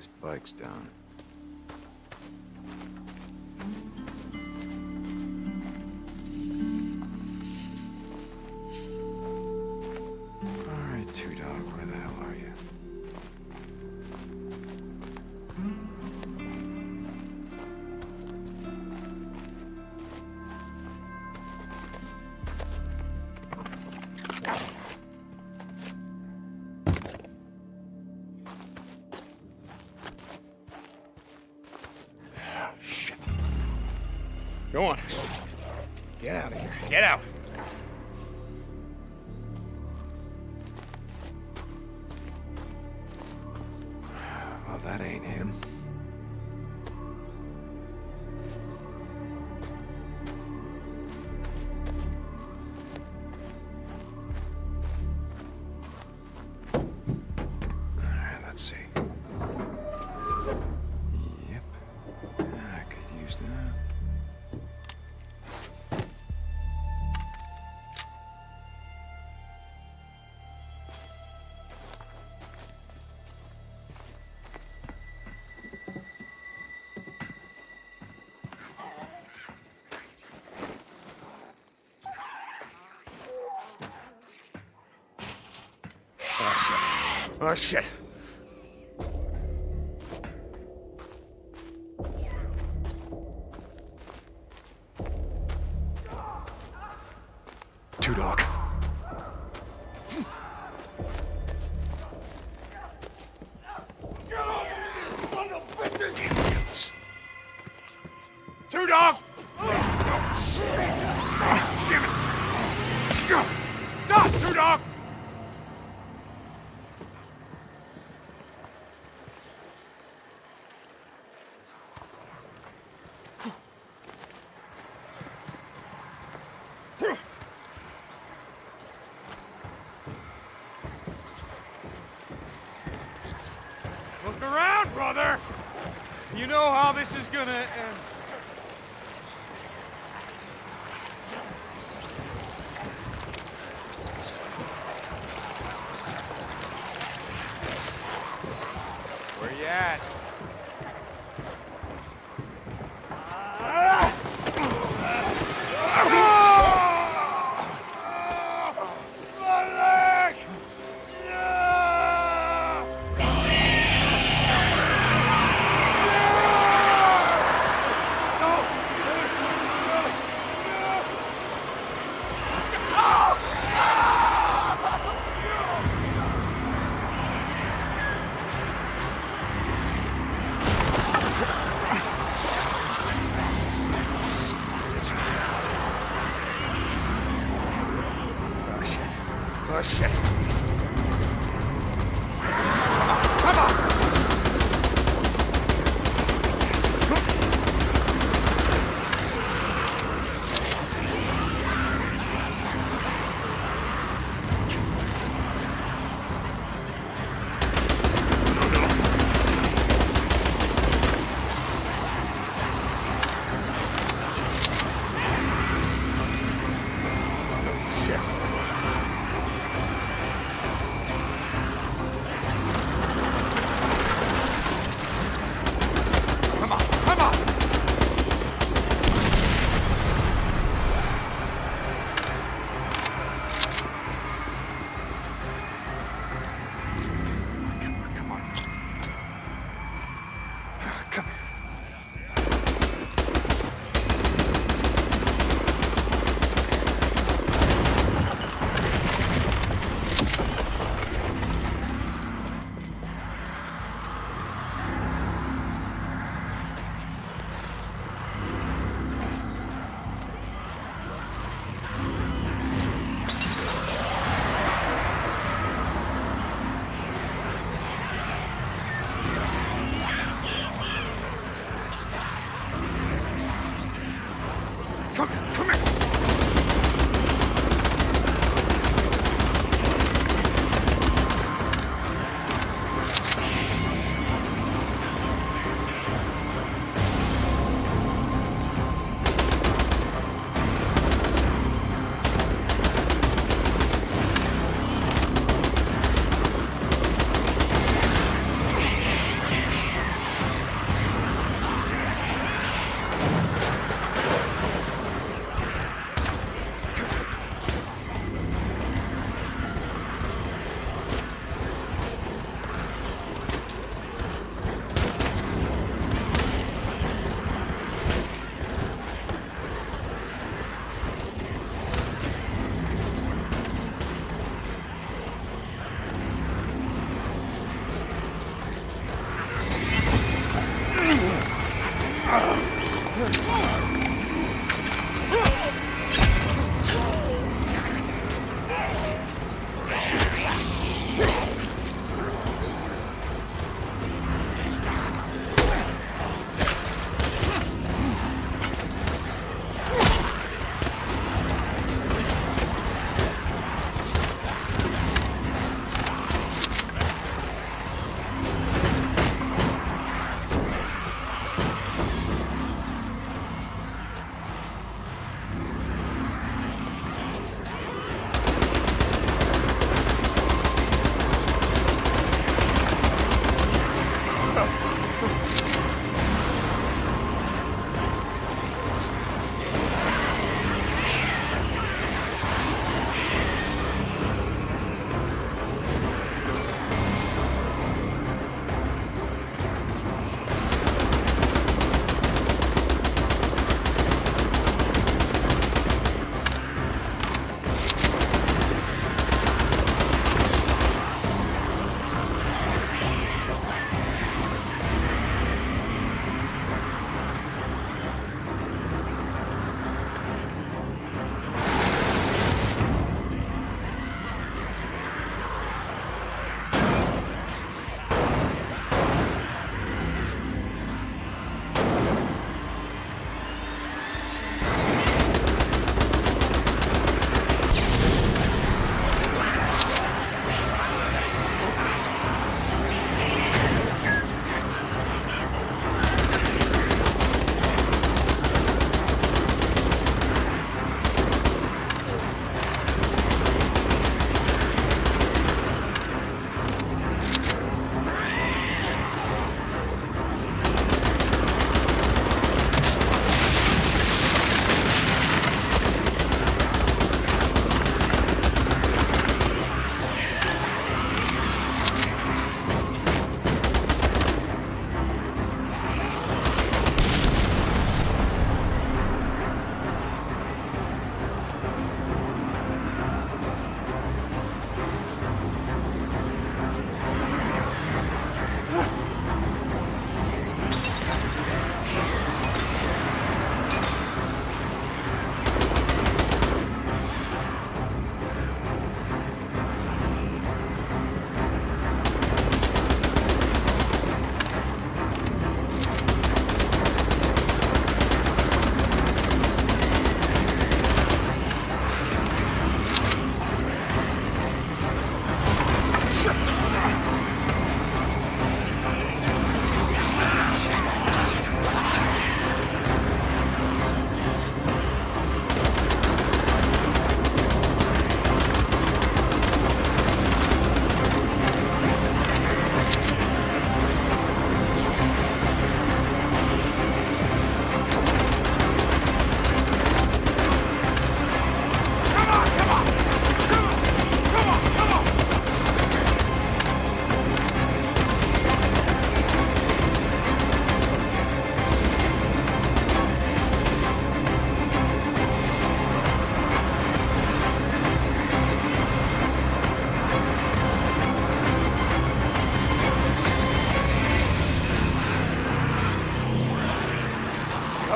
His bike's down. All right, Two Dog, where the hell are you? Go on. Get out of here. Get out. Well, that ain't him. Let's see. Yep. I could use that. Oh, shit. Two Dog. Two Dog! Damn it! Stop, Two Dog! Look around, brother! You know how this is gonna end. Where you at?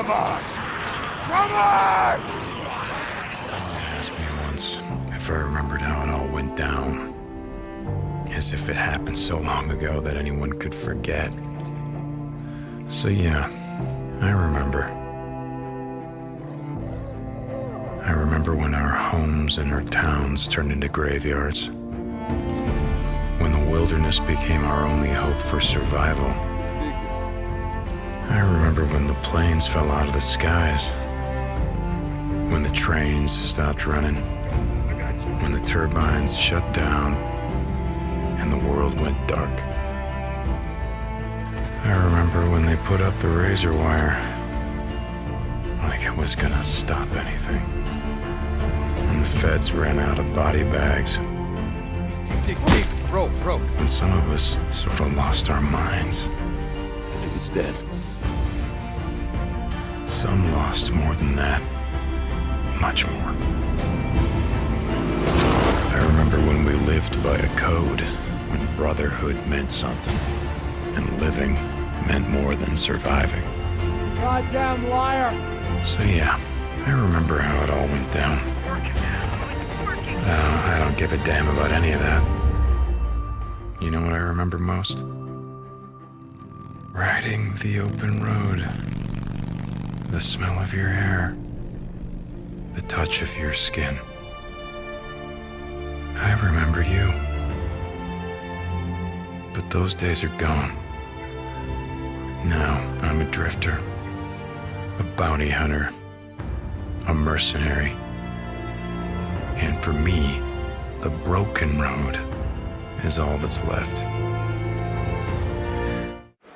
Come on! Come on! Asked me once if I remembered how it all went down. As if it happened so long ago that anyone could forget. So yeah, I remember. I remember when our homes and our towns turned into graveyards. When the wilderness became our only hope for survival. I remember when the planes fell out of the skies. When the trains stopped running. When the turbines shut down and the world went dark. I remember when they put up the razor wire like it was gonna stop anything. When the feds ran out of body bags. Dig, rope. When some of us sort of lost our minds. I think it's dead. Some lost more than that. Much more. I remember when we lived by a code, when brotherhood meant something, and living meant more than surviving. Goddamn liar! So yeah, I remember how it all went down. I don't give a damn about any of that. You know what I remember most? Riding the open road. The smell of your hair. The touch of your skin. I remember you. But those days are gone. Now I'm a drifter, a bounty hunter, a mercenary. And for me, the broken road is all that's left.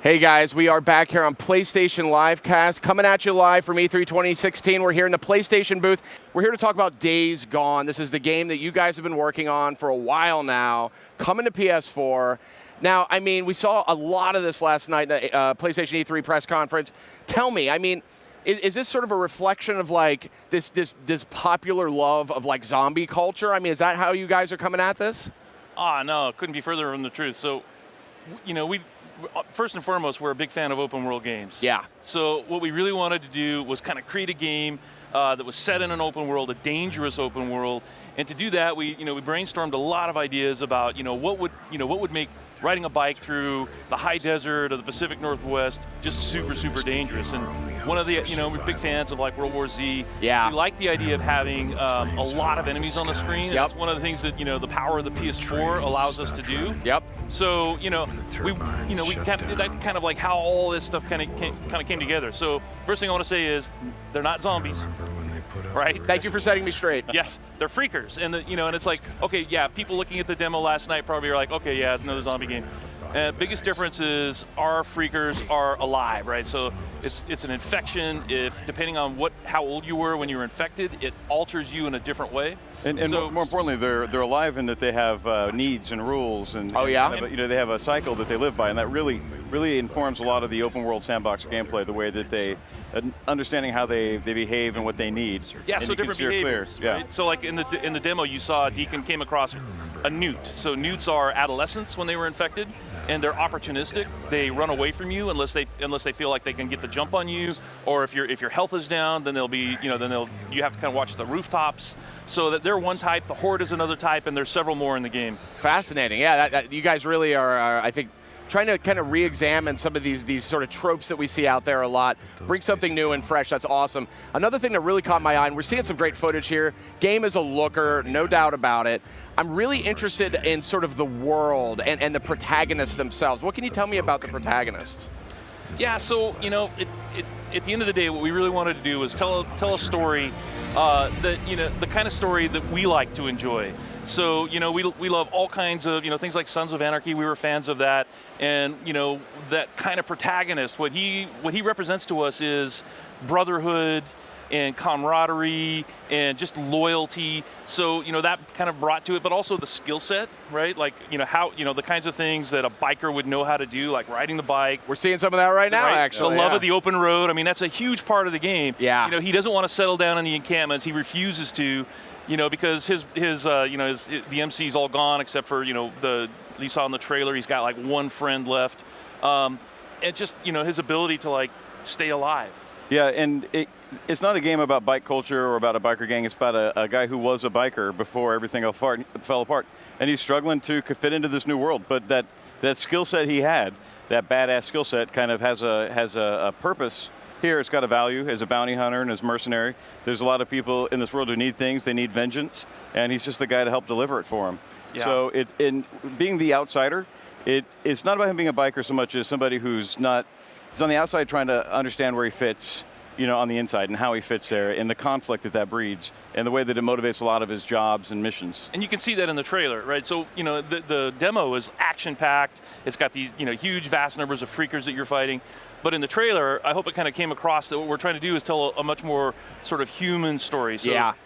Hey guys, we are back here on PlayStation Livecast, coming at you live from E3 2016. We're here in the PlayStation booth. We're here to talk about Days Gone. This is the game that you guys have been working on for a while now, coming to PS4. Now, I mean, we saw a lot of this last night in the PlayStation E3 press conference. Tell me, I mean, is this sort of a reflection of like this popular love of like zombie culture? I mean, is that how you guys are coming at this? No, it couldn't be further from the truth. So, you know, first and foremost, we're a big fan of open world games. Yeah. So what we really wanted to do was kind of create a game that was set in an open world, a dangerous open world. And to do that, we brainstormed a lot of ideas about, what would make riding a bike through the high desert of the Pacific Northwest just super, super dangerous. And one of the, we're big fans of like World War Z. Yeah. We like the idea of having a lot of enemies on the screen. Yep. That's one of the things that, the power of the PS4 allows us to do. Yep. So, we kind of like how all this stuff kind of came together. So first thing I want to say is they're not zombies. Right? Thank you for setting me straight. Yes, they're freakers, and and it's like, okay, yeah, people looking at the demo last night probably are like, okay, yeah, it's another zombie game. Biggest difference is our freakers are alive, right? So it's an infection. If depending on how old you were when you were infected, it alters you in a different way. And so, more importantly, they're alive in that they have needs and rules, and oh yeah, they have a cycle that they live by, and that really informs a lot of the open world sandbox gameplay. The way that they understanding how they behave and what they need. Yeah, and so different behaviors. Clear. Right? So like in the demo, you saw Deacon came across a newt. So newts are adolescents when they were infected, and they're opportunistic. They run away from you unless they feel like they can get the jump on you, or if your health is down, then you have to kind of watch the rooftops. So that they're one type, the Horde is another type, and there's several more in the game. Fascinating. Yeah, you guys really are, I think, trying to kind of re-examine some of these sort of tropes that we see out there a lot. Bring something new and fresh. That's awesome. Another thing that really caught my eye, and we're seeing some great footage here. Game is a looker, no doubt about it. I'm really interested in sort of the world and the protagonists themselves. What can you tell me about the protagonists? Yeah, so at the end of the day, what we really wanted to do was tell a story the kind of story that we like to enjoy. So we love all kinds of things like Sons of Anarchy. We were fans of that, and that kind of protagonist. What he represents to us is brotherhood and camaraderie and just loyalty. So that kind of brought to it, but also the skill set, right? Like how the kinds of things that a biker would know how to do, like riding the bike. We're seeing some of that right now, actually. The love of the open road. I mean, that's a huge part of the game. Yeah. He doesn't want to settle down in the encampments. He refuses to. Because the MC's all gone except for you saw in the trailer he's got like one friend left, and just his ability to like stay alive. Yeah, and it's not a game about bike culture or about a biker gang. It's about a guy who was a biker before everything fell apart. And he's struggling to fit into this new world. But that skill set he had, that badass skill set, kind of has a purpose. Here, it's got a value as a bounty hunter and as a mercenary. There's a lot of people in this world who need things. They need vengeance. And he's just the guy to help deliver it for them. Yeah. So in being the outsider, it's not about him being a biker so much as somebody who's on the outside trying to understand where he fits, on the inside and how he fits there and the conflict that breeds and the way that it motivates a lot of his jobs and missions. And you can see that in the trailer, right? So, the demo is action-packed. It's got these, huge, vast numbers of freakers that you're fighting. But in the trailer, I hope it kind of came across that what we're trying to do is tell a much more sort of human story.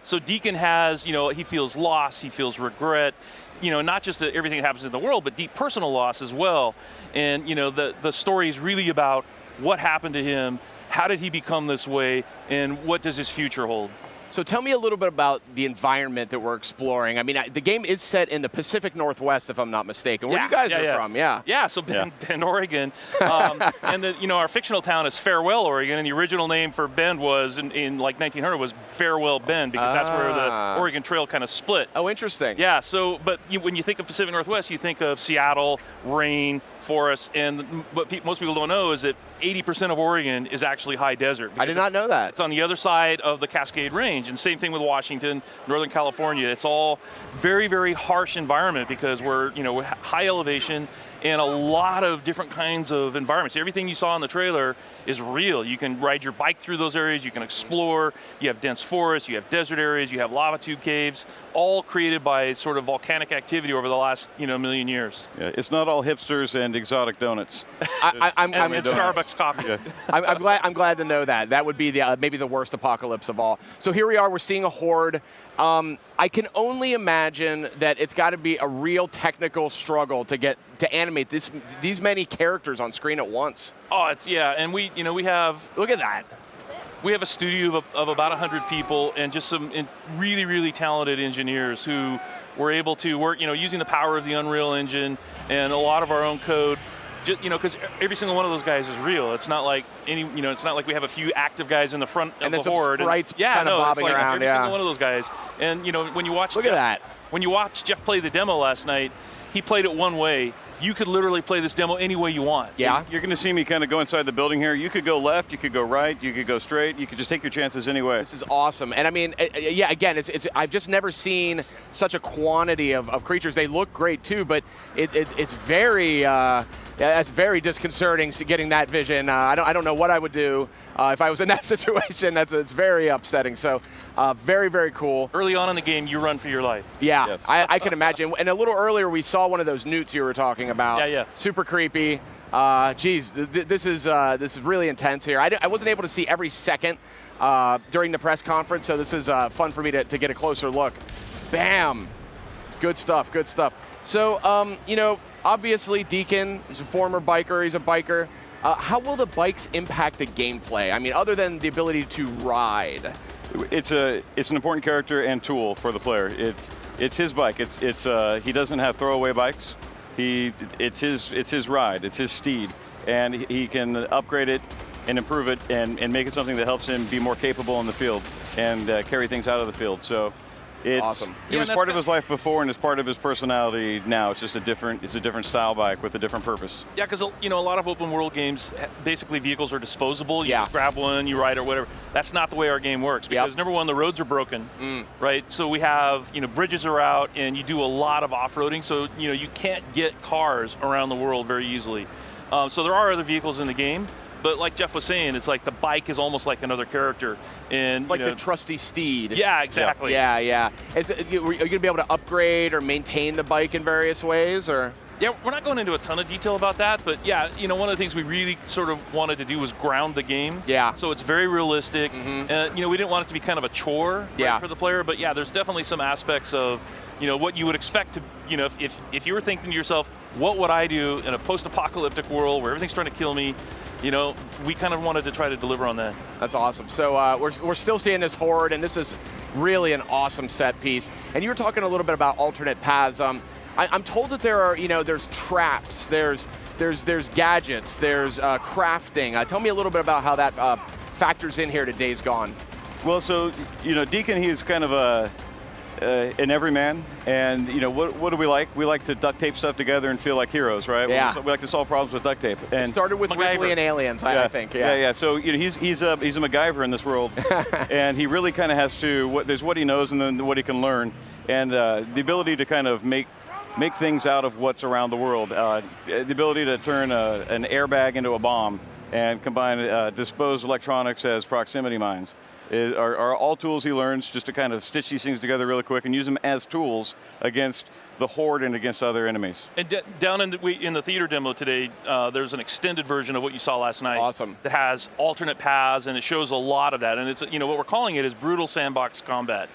So Deacon has, he feels loss, he feels regret, not just that everything that happens in the world, but deep personal loss as well. And, the story is really about what happened to him, how did he become this way, and what does his future hold? So tell me a little bit about the environment that we're exploring. I mean, the game is set in the Pacific Northwest, if I'm not mistaken. Where you guys are from, Yeah, so Bend, Oregon. And our fictional town is Farewell, Oregon, and the original name for Bend was, in like 1900, was Farewell Bend, because that's where the Oregon Trail kind of split. Oh, interesting. Yeah, so, but when you think of Pacific Northwest, you think of Seattle, rain, forests, and what most people don't know is that 80% of Oregon is actually high desert. I did not know that. It's on the other side of the Cascade Range, and same thing with Washington, Northern California. It's all very, very harsh environment because we're high elevation and a lot of different kinds of environments. Everything you saw in the trailer is real. You can ride your bike through those areas, you can explore, you have dense forests, you have desert areas, you have lava tube caves, all created by sort of volcanic activity over the last million years. Yeah, it's not all hipsters and exotic donuts. I'm Starbucks coffee. Yeah. I'm glad to know that. That would be maybe the worst apocalypse of all. So here we are, we're seeing a horde. I can only imagine that it's got to be a real technical struggle to animate these many characters on screen at once. Oh, and we have, look at that. We have a studio of about 100 people and just some really, really talented engineers who were able to work, using the power of the Unreal Engine and a lot of our own code. Because every single one of those guys is real. It's not like it's not like we have a few active guys in the front of the horde. Sprites kind of bobbing it's like around. Every single one of those guys. And when you watch, when you watch Jeff play the demo last night, he played it one way. You could literally play this demo any way you want. Yeah. You're going to see me kind of go inside the building here. You could go left, you could go right, you could go straight. You could just take your chances anyway. This is awesome. And I mean, again, I've just never seen such a quantity of creatures. They look great too, but it's very, that's very disconcerting getting that vision. I don't know what I would do if I was in that situation. It's very upsetting. So very, very cool. Early on in the game, you run for your life. Yeah, yes. I can imagine. And a little earlier, we saw one of those newts you were talking about. Yeah. Super creepy. Geez, this is really intense here. I wasn't able to see every second during the press conference, so this is fun for me to get a closer look. Bam! Good stuff, good stuff. So, obviously Deacon is a former biker, he's a biker. How will the bikes impact the gameplay? I mean, other than the ability to ride. It's an important character and tool for the player. It's his bike. He doesn't have throwaway bikes. It's his ride. It's his steed, and he can upgrade it and improve it and make it something that helps him be more capable in the field and carry things out of the field. So it's awesome. It was part of his life before, and it's part of his personality now. It's just a different style bike with a different purpose. Yeah, because a lot of open world games, basically vehicles are disposable. You just grab one, you ride or whatever. That's not the way our game works because number one, the roads are broken, right? So we have bridges are out, and you do a lot of off-roading. So you can't get cars around the world very easily. So there are other vehicles in the game. But like Jeff was saying, it's like the bike is almost like another character. And like the trusty steed. Yeah, exactly. Yeah. Are you going to be able to upgrade or maintain the bike in various ways, or? Yeah, we're not going into a ton of detail about that, but yeah, one of the things we really sort of wanted to do was ground the game. Yeah. So it's very realistic. We didn't want it to be kind of a chore for the player, but yeah, there's definitely some aspects of, what you would expect to, if you were thinking to yourself, what would I do in a post-apocalyptic world where everything's trying to kill me? We kind of wanted to try to deliver on that. That's awesome. So we're still seeing this horde, and this is really an awesome set piece. And you were talking a little bit about alternate paths. I'm told that there are, there's traps, there's gadgets, there's crafting. Tell me a little bit about how that factors in here to Days Gone? Well, so, Deacon, he's kind of an everyman, and what do we like? We like to duct tape stuff together and feel like heroes, right? Yeah. We like to solve problems with duct tape. And It started with MacGyver. Ripley and Aliens, I think. Yeah. Yeah. So he's a MacGyver in this world, and he really kind of has to. There's what he knows, and then what he can learn, and the ability to kind of make things out of what's around the world. The ability to turn an airbag into a bomb and combine disposed electronics as proximity mines. Are all tools he learns just to kind of stitch these things together really quick and use them as tools against the Horde and against other enemies. And down in the theater demo today, there's an extended version of what you saw last night. Awesome. That has alternate paths, and it shows a lot of that. And it's what we're calling it is brutal sandbox combat,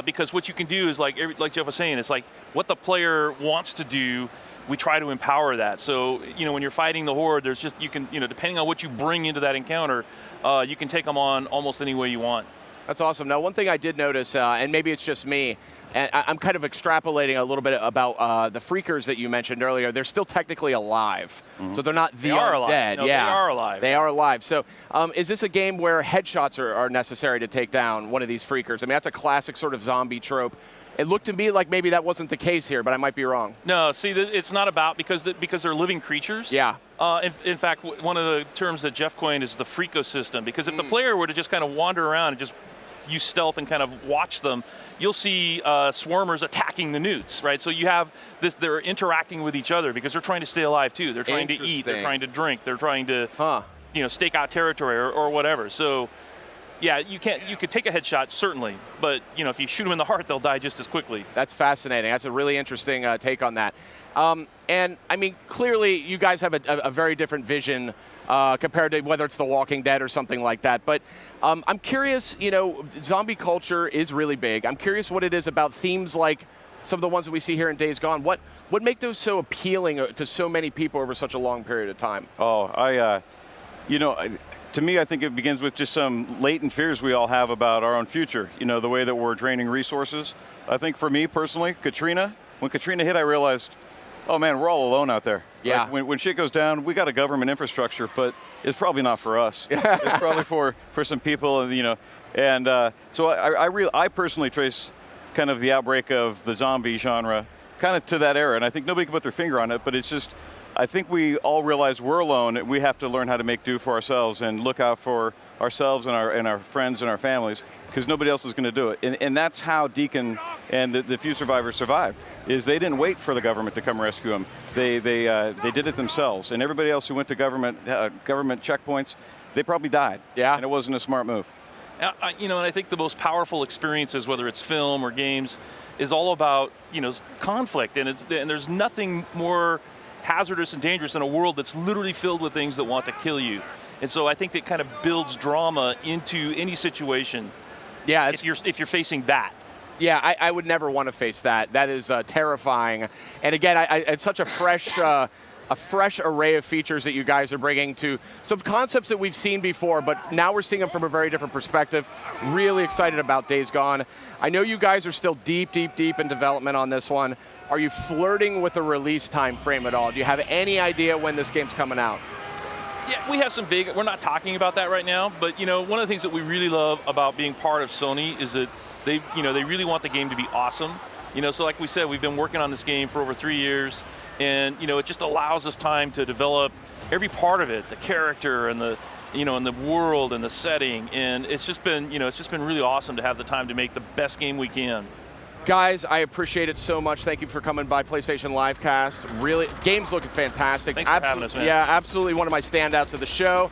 because what you can do is like Jeff was saying, it's like what the player wants to do. We try to empower that. So when you're fighting the Horde, there's just you can depending on what you bring into that encounter, you can take them on almost any way you want. That's awesome. Now, one thing I did notice, and maybe it's just me, and I'm kind of extrapolating a little bit about the freakers that you mentioned earlier. They're still technically alive, so they're not the undead. No, yeah, they are alive. They are alive. So, is this a game where headshots are necessary to take down one of these freakers? I mean, that's a classic sort of zombie trope. It looked to me like maybe that wasn't the case here, but I might be wrong. No, see, it's not about because they're living creatures. Yeah. In fact, one of the terms that Jeff coined is the freakosystem. Because if the player were to just kind of wander around and just use stealth and kind of watch them, you'll see swarmers attacking the newts, right? So you have this, they're interacting with each other because they're trying to stay alive too. They're trying to eat, they're trying to drink, they're trying to stake out territory or whatever. So yeah, you could take a headshot, certainly, but if you shoot them in the heart, they'll die just as quickly. That's fascinating. That's a really interesting take on that. And I mean, clearly you guys have a very different vision compared to whether it's The Walking Dead or something like that. But I'm curious, zombie culture is really big. I'm curious what it is about themes like some of the ones that we see here in Days Gone. What make those so appealing to so many people over such a long period of time? Oh, to me, I think it begins with just some latent fears we all have about our own future. The way that we're draining resources. I think for me personally, when Katrina hit, I realized, oh man, we're all alone out there. Yeah. Like when shit goes down, we got a government infrastructure, but it's probably not for us. It's probably for some people, and so I personally trace kind of the outbreak of the zombie genre kind of to that era, and I think nobody can put their finger on it, but it's just, I think we all realize we're alone, and we have to learn how to make do for ourselves and look out for ourselves and our friends and our families, because nobody else is going to do it. And that's how Deacon and the few survivors survived, is they didn't wait for the government to come rescue them. They did it themselves. And everybody else who went to government checkpoints, they probably died. Yeah. And it wasn't a smart move. And I think the most powerful experiences, whether it's film or games, is all about conflict, and there's nothing more hazardous and dangerous in a world that's literally filled with things that want to kill you. And so I think that kind of builds drama into any situation. Yeah, if you're facing that. Yeah, I would never want to face that. That is terrifying. And again, it's such a fresh array of features that you guys are bringing to some concepts that we've seen before, but now we're seeing them from a very different perspective. Really excited about Days Gone. I know you guys are still deep in development on this one. Are you flirting with a release time frame at all? Do you have any idea when this game's coming out? Yeah, we have some vague, we're not talking about that right now, but one of the things that we really love about being part of Sony is that they really want the game to be awesome. So like we said, we've been working on this game for over 3 years, and it just allows us time to develop every part of it, the character and the and the world and the setting, and it's just been really awesome to have the time to make the best game we can. Guys, I appreciate it so much. Thank you for coming by PlayStation Livecast. Really, game's looking fantastic. Thanks for having us, man. Yeah, absolutely one of my standouts of the show.